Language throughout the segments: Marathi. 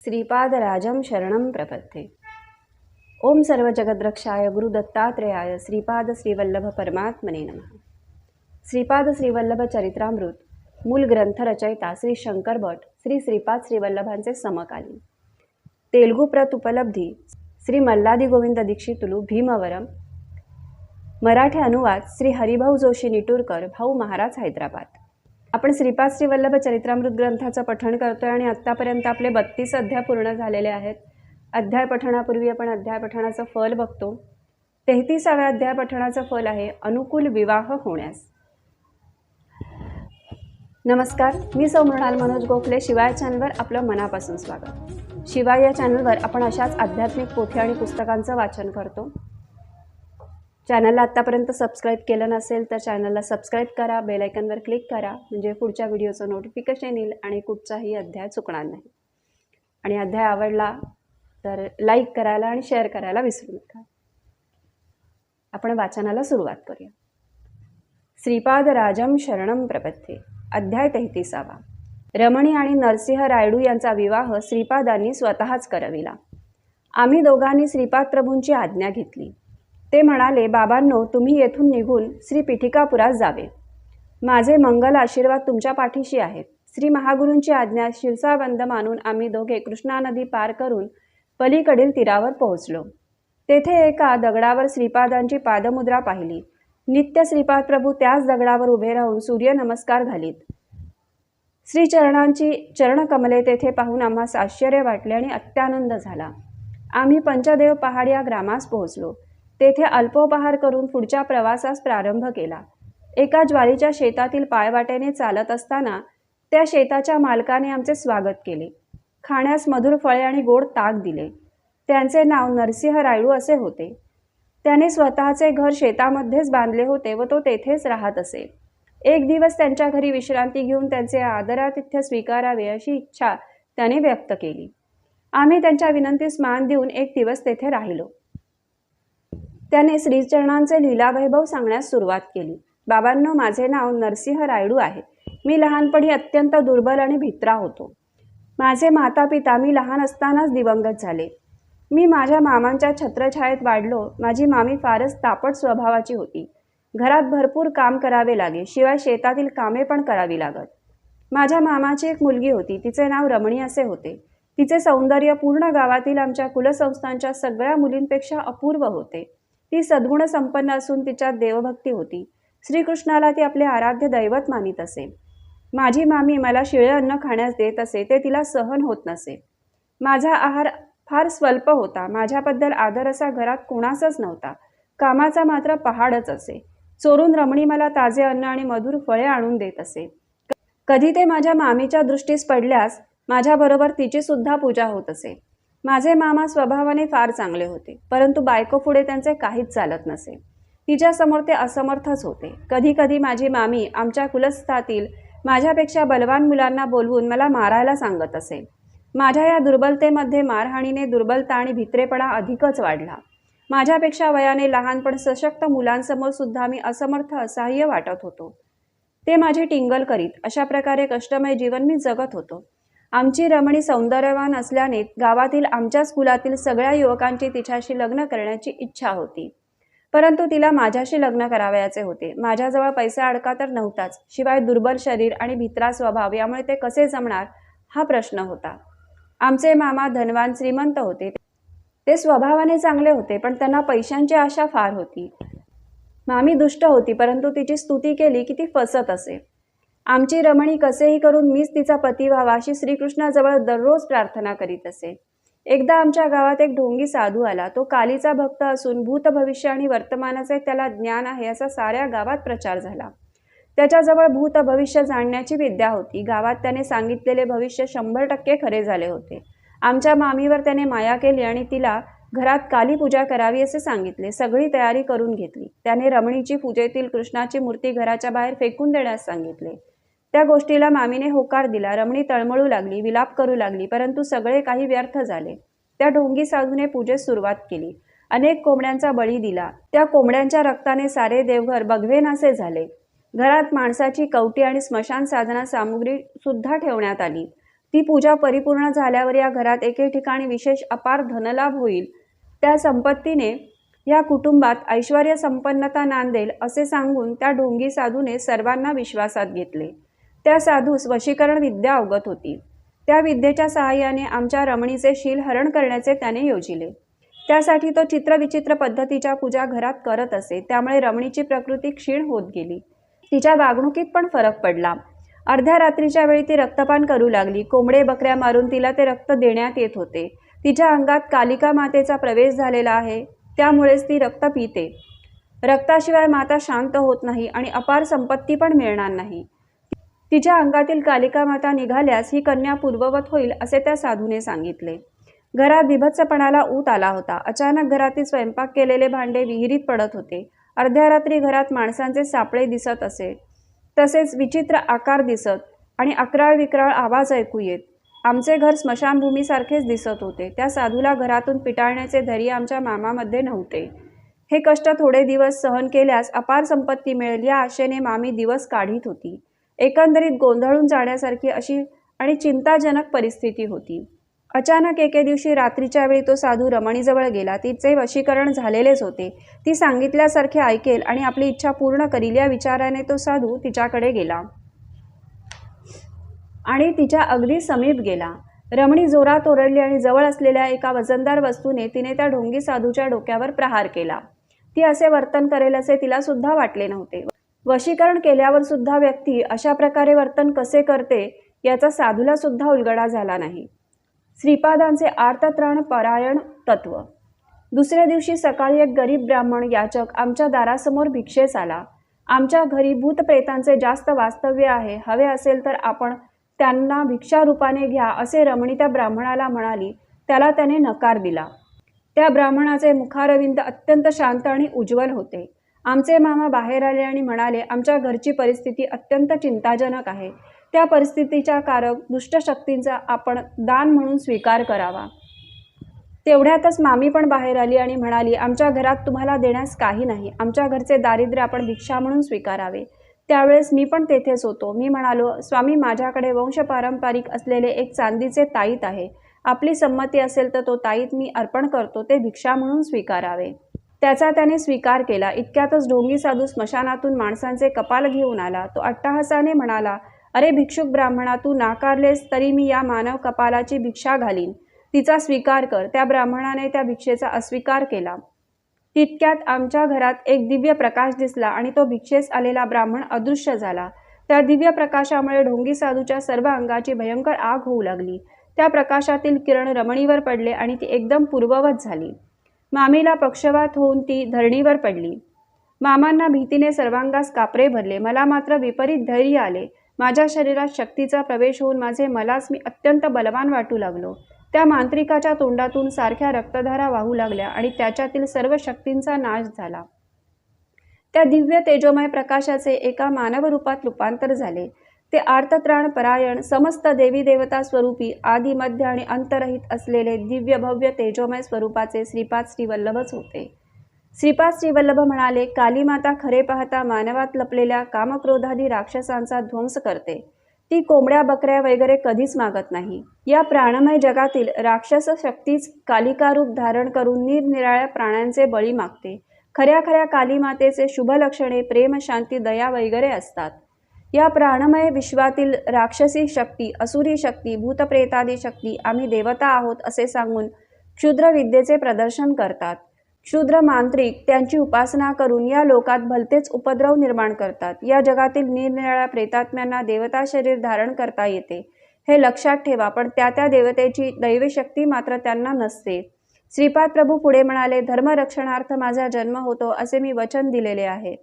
श्रीपादराजं शरणं प्रपद्ये। ओम सर्व जगद्रक्षाय गुरु दत्तात्रेयाय श्रीपाद श्रीवल्लभ परमात्मने नमः। श्रीपाद श्रीवल्लभ चरित्रामृत मूल ग्रंथ रचयिता श्री शंकर भट श्री श्रीपाद श्रीवल्लभांचे समकालीन। तेलुगू प्रत उपलब्धी श्री मल्लादी गोविंद दीक्षितुलू भीमवरम। मराठी अनुवाद श्री हरिभाऊ जोशी निटूरकर भाऊ महाराज हैदराबाद। आपण श्रीपाद श्रीवल्लभ चरित्रामृत ग्रंथाचं पठण करतोय आणि आत्तापर्यंत आपले 32 अध्याय पूर्ण झालेले आहेत। अध्याय पठणापूर्वी आपण अध्याय पठणाचं फल बघतो। 33व्या अध्याय पठणाचं फल आहे अनुकूल विवाह होण्यास। नमस्कार, मी सौ मृणाल मनोज गोखले। शिवाय चॅनलवर आपलं मनापासून स्वागत। शिवाय या चॅनलवर आपण अशाच आध्यात्मिक पोथी आणि पुस्तकांचं वाचन करतो। चॅनलला आत्तापर्यंत सबस्क्राईब केलं नसेल तर चॅनलला सबस्क्राईब करा, बेल आयकॉनवर क्लिक करा, म्हणजे पुढच्या व्हिडिओचं नोटिफिकेशन येईल आणि कुठचाही अध्याय चुकणार नाही। आणि अध्याय आवडला तर लाईक करायला आणि शेअर करायला विसरू नका। आपण वाचनाला सुरुवात करूया। श्रीपादराजं शरणं प्रपद्ये। अध्याय 33। रमणी आणि नरसिंह रायडू यांचा विवाह श्रीपादांनी स्वतःच करविला। आम्ही दोघांनी श्रीपाद प्रभूंची आज्ञा घेतली। ते म्हणाले, बाबांनो, तुम्ही येथून निघून श्री पिठिकापुरास जावे। माझे मंगल आशीर्वाद तुमच्या पाठीशी आहेत। श्री महागुरूंची आज्ञा शिरसाबंद मानून आम्ही दोघे कृष्णा नदी पार करून पलीकडील तीरावर पोहोचलो। तेथे एका दगडावर श्रीपादांची पादमुद्रा पाहिली। नित्य श्रीपाद प्रभू त्याच दगडावर उभे राहून सूर्य नमस्कार घालीत। श्रीचरणांची चरणकमले तेथे पाहून आम्हास आश्चर्य वाटले आणि अत्यानंद झाला। आम्ही पंचदेव पहाड या ग्रामास पोहोचलो। तेथे अल्पोपहार करून पुढच्या प्रवासास प्रारंभ केला। एका ज्वारीच्या शेतातील पायवाटेने चालत असताना त्या शेताच्या मालकाने आमचे स्वागत केले। खाण्यास मधुर फळे आणि गोड ताक दिले। त्यांचे नाव नरसिंह रायडू असे होते। त्याने स्वतःचे घर शेतामध्येच बांधले होते व तो तेथेच राहत असे। एक दिवस त्यांच्या घरी विश्रांती घेऊन त्यांचे आदरातिथ्य स्वीकारावे अशी इच्छा त्याने व्यक्त केली। आम्ही त्यांच्या विनंतीस मान देऊन एक दिवस तेथे राहिलो। त्याने श्रीचरणांचे लीलावैभव सांगण्यास सुरुवात केली। बाबांनो, माझे नाव नरसिंह रायडू आहे। मी लहानपणी अत्यंत दुर्बल आणि भित्रा होतो। माझे माता पिता मी लहान असतानाच दिवंगत झाले। मी माझ्या मामांच्या छत्रछायेत वाढलो। माझी मामी फारच तापट स्वभावाची होती। घरात भरपूर काम करावे लागे, शिवाय शेतातील कामे पण करावी लागत। माझ्या मामाची एक मुलगी होती, तिचे नाव रमणी असे होते। तिचे सौंदर्य पूर्ण गावातील आमच्या कुलसंस्थांच्या सगळ्या मुलींपेक्षा अपूर्व होते। ती सद्गुण संपन्न असून तिच्यात देवभक्ती होती। श्रीकृष्णाला ती आपले आराध्य दैवत मानित असे। माझी मामी मला शिळे अन्न खाण्यास देत असे, ते तिला सहन होत नसे। माझा आहार फार स्वल्प होता। माझ्याबद्दल आदर असा घरात कोणाचाच नव्हता। कामाचा मात्र पहाडच असे। चोरून रमणी मला ताजे अन्न आणि मधुर फळे आणून देत असे। कधी ते माझ्या मामीच्या दृष्टीस पडल्यास माझ्याबरोबर तिची सुद्धा पूजा होत असे। माझे मामा स्वभावाने फार चांगले होते, परंतु बायको पुढे त्यांचे काहीच चालत नसे। तिच्यासमोर ते असमर्थच होते। कधी कधी माझी मामी आमच्या कुलस्थातील माझ्यापेक्षा बलवान मुलांना बोलवून मला मारायला सांगत असे। माझ्या या दुर्बलतेमध्ये मारहाणीने दुर्बलता आणि भित्रेपणा अधिकच वाढला। माझ्यापेक्षा वयाने लहान पण सशक्त मुलांसमोर सुद्धा मी असमर्थ असहाय्य वाटत होतो। ते माझी टिंगल करीत। अशा प्रकारे कष्टमय जीवन मी जगत होतो। आमची रमणी सौंदर्यवान असल्याने गावातील आमच्याच कुलातील सगळ्या युवकांची तिच्याशी लग्न करण्याची इच्छा होती, परंतु तिला माझ्याशी लग्न करावयाचे होते। माझ्याजवळ पैसा अडका तर नव्हताच, शिवाय दुर्बल शरीर आणि भित्रा स्वभाव यामुळे ते कसे जमणार हा प्रश्न होता। आमचे मामा धनवान श्रीमंत होते। ते स्वभावाने चांगले होते, पण त्यांना पैशांची आशा फार होती। मामी दुष्ट होती, परंतु तिची स्तुती केली की ती फसत असे। आमची रमणी कसेही करून मीच तिचा पती व्हावा अशी श्रीकृष्णाजवळ दररोज प्रार्थना करीत असे। एकदा आमच्या गावात एक ढोंगी साधू आला। तो कालीचा भक्त असून भूत भविष्य आणि वर्तमानाचे त्याला ज्ञान आहे असा साऱ्या गावात प्रचार झाला। त्याच्याजवळ भूत भविष्य जाणण्याची विद्या होती। गावात त्याने सांगितलेले भविष्य 100% खरे झाले होते। आमच्या मामीवर त्याने माया केली आणि तिला घरात काली पूजा करावी असे सांगितले। सगळी तयारी करून घेतली। त्याने रमणीची पूजेतील कृष्णाची मूर्ती घराच्या बाहेर फेकून देण्यास सांगितले। त्या गोष्टीला मामीने होकार दिला। रमणी तळमळू लागली, विलाप करू लागली, परंतु सगळे काही व्यर्थ झाले। त्या ढोंगी साधूने पूजेस सुरुवात केली। अनेक कोंबड्यांचा बळी दिला। त्या कोंबड्यांच्या रक्ताने सारे देवघर बघवेनासे झाले। घरात माणसाची कवटी आणि स्मशान साधना सामुग्री सुद्धा ठेवण्यात आली। ती पूजा परिपूर्ण झाल्यावर या घरात एके ठिकाणी विशेष अपार धनलाभ होईल, त्या संपत्तीने या कुटुंबात ऐश्वर्य संपन्नता नांदेल असे सांगून त्या ढोंगी साधूने सर्वांना विश्वासात घेतले. त्या साधूस वशीकरण विद्या अवगत होती. त्या विद्येच्या सहाय्याने आमच्या रमणीचे शील हरण करण्याचे त्याने योजिले. त्यासाठी तो चित्रविचित्र पद्धतीच्या पूजा घरात करत असे. त्यामुळे रमणीची प्रकृती क्षीण होत गेली. तिच्या वागणुकीत पण फरक पडला. अर्ध्या रात्रीच्या वेळी ती रक्तपान करू लागली. कोंबडे बकऱ्या मारून तिला ते रक्त देण्यात येत होते. तिच्या अंगात कालिका मातेचा प्रवेश झालेला आहे, त्यामुळेच ती रक्त पिते. रक्ताशिवाय माता शांत होत नाही आणि अपार संपत्ती पण मिळणार नाही. तिच्या अंगातील कालिका माता निघाल्यास ही कन्या पूर्ववत होईल असे त्या साधूने सांगितले. घरात बिभत्सपणाला ऊत आला होता. अचानक घरातील स्वयंपाक केलेले भांडे विहिरीत पडत होते. अर्ध्या रात्री घरात माणसांचे सापळे दिसत असे. तसेच विचित्र आकार दिसत आणि अकराळ विक्राळ आवाज ऐकू येत. आमचे घर स्मशानभूमीसारखेच दिसत होते. त्या साधूला घरातून पिटाळण्याचे धैर्य आमच्या मामामध्ये नव्हते. हे कष्ट थोडे दिवस सहन केल्यास अपार संपत्ती मिळेल या आशेने मामी दिवस काढीत होती. एकंदरीत गोंधळून जाण्यासारखी अशी आणि चिंताजनक परिस्थिती होती. अचानक एके दिवशी रात्रीच्या वेळी तो साधू रमणीजवळ गेला. तिचे वशीकरण झालेलेच होते. ती सांगितल्यासारखे ऐकेल आणि आपली इच्छा पूर्ण करील या विचाराने तो साधू तिच्याकडे गेला आणि तिच्या अगदी समीप गेला. रमणी जोरात ओरडली आणि जवळ असलेल्या एका वजनदार वस्तूने तिने त्या ढोंगी साधूच्या डोक्यावर प्रहार केला. ती असे वर्तन करेल असे तिला सुद्धा वाटले नव्हते. वशीकरण केल्यावर सुद्धा व्यक्ती अशा प्रकारे वर्तन कसे करते याचा साधूला सुद्धा उलगडा झाला नाही. श्रीपादांचे आर्तत्राण परायण तत्व. दुसऱ्या दिवशी सकाळी एक गरीब ब्राह्मण याचक आमच्या दारासमोर भिक्षेस आला. आमच्या घरी भूतप्रेतांचे जास्त वास्तव्य आहे, हवे असेल तर आपण त्यांना भिक्षा रूपाने घ्या असे रमणी त्या ब्राह्मणाला म्हणाली. त्याला त्याने नकार दिला. त्या ब्राह्मणाचे मुखारविंद अत्यंत शांत आणि उज्ज्वल होते. आमचे मामा बाहेर आले आणि म्हणाले, आमच्या घरची परिस्थिती अत्यंत चिंताजनक आहे. त्या परिस्थितीच्या कारक दुष्ट शक्तींचा आपण दान म्हणून स्वीकार करावा. तेवढ्यातच मामी पण बाहेर आली आणि म्हणाली, आमच्या घरात तुम्हाला देण्यास काही नाही. आमच्या घरचे दारिद्र्य आपण भिक्षा म्हणून स्वीकारावे. त्यावेळेस मी पण तेथेच होतो. मी म्हणालो, स्वामी, माझ्याकडे वंशपारंपरिक असलेले एक चांदीचे ताईत आहे. आपली संमती असेल तर तो ताईत मी अर्पण करतो. ते भिक्षा म्हणून स्वीकारावे. त्याचा त्याने स्वीकार केला. इतक्यातच ढोंगी साधू स्मशानातून माणसांचे कपाल घेऊन आला. तो अट्टहासाने म्हणाला, अरे भिक्षुक ब्राह्मणा, तू नाकारलेस तरी मी या मानव कपालाची भिक्षा घालीन. तिचा स्वीकार कर. त्या ब्राह्मणाने त्या भिक्षेचा अस्वीकार केला. तितक्यात आमच्या घरात एक दिव्य प्रकाश दिसला आणि तो भिक्षेस आलेला ब्राह्मण अदृश्य झाला. त्या दिव्य प्रकाशामुळे ढोंगी साधूच्या सर्व अंगाची भयंकर आग होऊ लागली. त्या प्रकाशातील किरण रमणीवर पडले आणि ती एकदम पूर्ववत झाली. मामीला पक्षवात होऊन ती धरणीवर पडली. मामांना भीतीने सर्वांगास कापरे भरले. मला मात्र विपरीत धैर्य आले. माझ्या शरीरात शक्तीचा प्रवेश होऊन माझे मलाच मी अत्यंत बलवान वाटू लागलो. त्या मांत्रिकाच्या तोंडातून सारख्या रक्तधारा वाहू लागल्या आणि त्याच्यातील सर्व शक्तींचा नाश झाला. त्या दिव्य तेजोमय प्रकाशाचे एका मानव रूपात रूपांतर झाले. ते आर्तत्राण परायण, समस्त देवी देवता स्वरूपी, आदि मध्य आणि अंतरहित असलेले दिव्य भव्य तेजोमय स्वरूपाचे श्रीपाद श्रीवल्लभच होते. श्रीपाद श्रीवल्लभ म्हणाले, काली माता खरे पाहता मानवात लपलेल्या कामक्रोधादी राक्षसांचा ध्वंस करते. ती कोंबड्या बकऱ्या वगैरे कधीच मागत नाही. या प्राणमय जगातील राक्षस शक्तीच कालिका रूप धारण करून निरनिराळ्या प्राण्यांचे बळी मागते. खऱ्या खऱ्या काली मातेचे शुभ लक्षणे प्रेम, शांती, दया वगैरे असतात. या प्राणमय विश्वातील राक्षसी शक्ती, असुरी शक्ती, भूतप्रेतादी शक्ती आम्ही देवता आहोत असे सांगून क्षुद्र विद्येचे प्रदर्शन करतात. क्षुद्र मांत्रिक त्यांची उपासना करून या लोकात भलतेच उपद्रव निर्माण करतात. या जगातील निरनिराळ्या प्रेतात्म्यांना देवता शरीर धारण करता येते, हे लक्षात ठेवा. पण त्या देवतेची दैवशक्ती मात्र त्यांना नसते. श्रीपाद प्रभू पुढे म्हणाले, धर्मरक्षणार्थ माझा जन्म होतो असे मी वचन दिलेले आहे.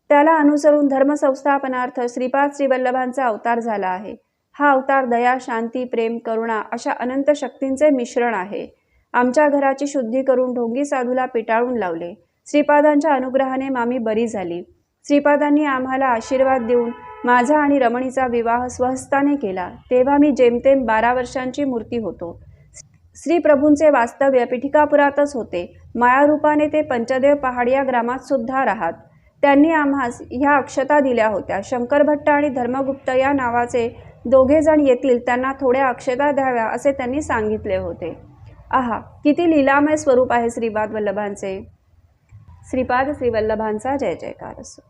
त्याला अनुसरून धर्मसंस्थापनार्थ श्रीपाद श्रीवल्लभांचा अवतार झाला आहे. हा अवतार दया, शांती, प्रेम, करुणा अशा अनंत शक्तींचे मिश्रण आहे. आमच्या घराची शुद्धी करून ढोंगी साधूला पिटाळून लावले. श्रीपादांच्या अनुग्रहाने मामी बरी झाली. श्रीपादांनी आम्हाला आशीर्वाद देऊन माझा आणि रमणीचा विवाह स्वहस्ताने केला. तेव्हा मी जेमतेम 12 वर्षांची मूर्ती होतो. श्री प्रभूंचे वास्तव्य पिठिकापुरातच होते. मायारूपाने ते पंचदेव पहाड या ग्रामात सुद्धा राहत. त्यांनी आम्हास ह्या अक्षता दिल्या होत्या. शंकर भट्ट आणि धर्मगुप्त या नावाचे दोघेजण येतील त्यांना थोड्या अक्षता द्याव्या असे त्यांनी सांगितले होते. आहा, किती लीलामय स्वरूप आहे श्रीपाद वल्लभांचे. श्रीपाद श्रीवल्लभांचा जय जयकार असो.